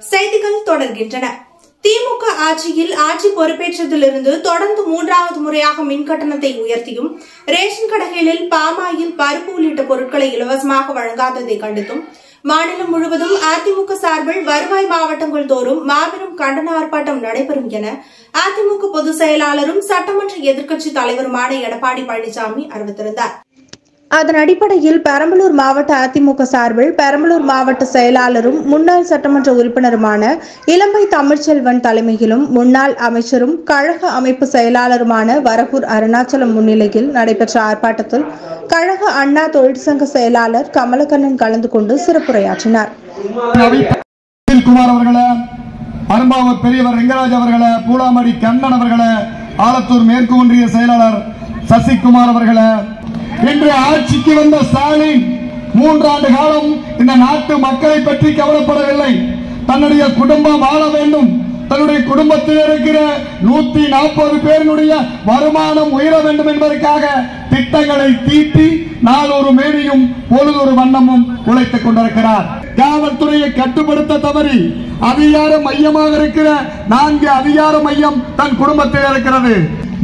செய்திகள் தொடர்கின்றன. திமுக ஆட்சியில் ஆட்சி பொறுப்பேற்றதிலிருந்து தொடர்ந்து மூன்றாவது முறையாக மின் கட்டணத்தை உயர்த்தியும் ரேஷன் கடைகளில் பாமாயில் பருப்பு உள்ளிட்ட பொருட்களை இலவசமாக வழங்காததை கண்டித்தும் மாநிலம் முழுவதும் அதிமுக சார்பில் வருவாய் மாவட்டங்கள் தோறும் மாபெரும் கண்டன ஆர்ப்பாட்டம் நடைபெறும் என அதிமுக பொதுச் செயலாளரும் சட்டமன்ற எதிர்க்கட்சித் தலைவருமான எடப்பாடி பழனிசாமி அறிவித்திருந்தார். அதன் அடிப்படையில் பெரம்பலூர் மாவட்ட அதிமுக சார்பில் பெரம்பலூர் மாவட்ட செயலாளரும் முன்னாள் சட்டமன்ற உறுப்பினருமான இளம்பை தமிழ்ச்செல்வன் தலைமையிலும் முன்னாள் அமைச்சரும் கழக அமைப்பு செயலாளருமான வரகூர் அருணாச்சலம் முன்னிலையில் நடைபெற்ற ஆர்ப்பாட்டத்தில் கழக அண்ணா தொழிற்சங்க செயலாளர் கமலக்கண்ணன் கலந்து கொண்டு சிறப்புரையாற்றினார். அரும்பாவூர் பெரியவர் ரெங்கராஜ் அவர்களே, பூலாமடி கண்ணன் அவர்களே, ஆலத்தூர் மேற்கு ஒன்றிய செயலாளர் சசிகுமார் அவர்களே, இன்று ஆட்சிக்கு வந்த ஸ்டாலின் 3 ஆண்டு காலம் இந்த நாட்டு மக்களை பற்றி கவலைப்படவில்லை. தன்னுடைய குடும்பம் வாழ வேண்டும், தன்னுடைய குடும்பத்தில் இருக்கிற 140 பேருடைய வருமானம் உயர வேண்டும் என்பதற்காக திட்டங்களை தீட்டி நாளொரு மேனியும் பொழுதொரு வண்ணமும் உழைத்துக் கொண்டிருக்கிறார். காவல்துறையை கட்டுப்படுத்த தவறி அதிகார மையமாக இருக்கிற 4 அதிகார மையம் தன் குடும்பத்தில் இருக்கிறது.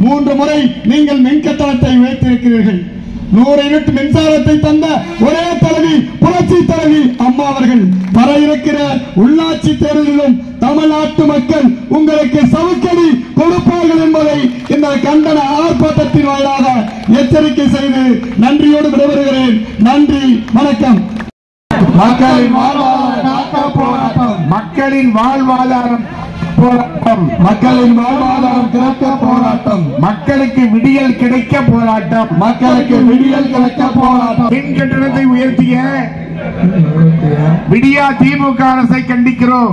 3 முறை நீங்கள் மின்கட்டணத்தை உயர்த்தியிருக்கிறீர்கள். 100 யூனிட் மின்சாரத்தை தந்த ஒரே தலைவி புரட்சி தலைவி அம்மா அவர்கள். வர இருக்கிற உள்ளாட்சி தேர்தலிலும் தமிழ்நாட்டு மக்கள் உங்களுக்கு சவுக்கடி கொடுப்பார்கள் என்பதை இந்த கண்டன ஆர்ப்பாட்டத்தின் வாயிலாக எச்சரிக்கை செய்து நன்றியோடு விடைபெறுகிறேன். நன்றி, வணக்கம். மக்களின் வாழ்வாதாரம் போராட்டம், மக்களின் வாழ்வாதாரம் போராட்டம், மக்களின் வாழ்வாதாரம் கிடைக்க போராட்டம், மக்களுக்கு விடியல் கிடைக்க போராட்டம், மக்களுக்கு விடியல் கிடைக்க போராட்டம். மின் கட்டணத்தை உயர்த்திய விடியா திமுக அரசை கண்டிக்கிறோம்.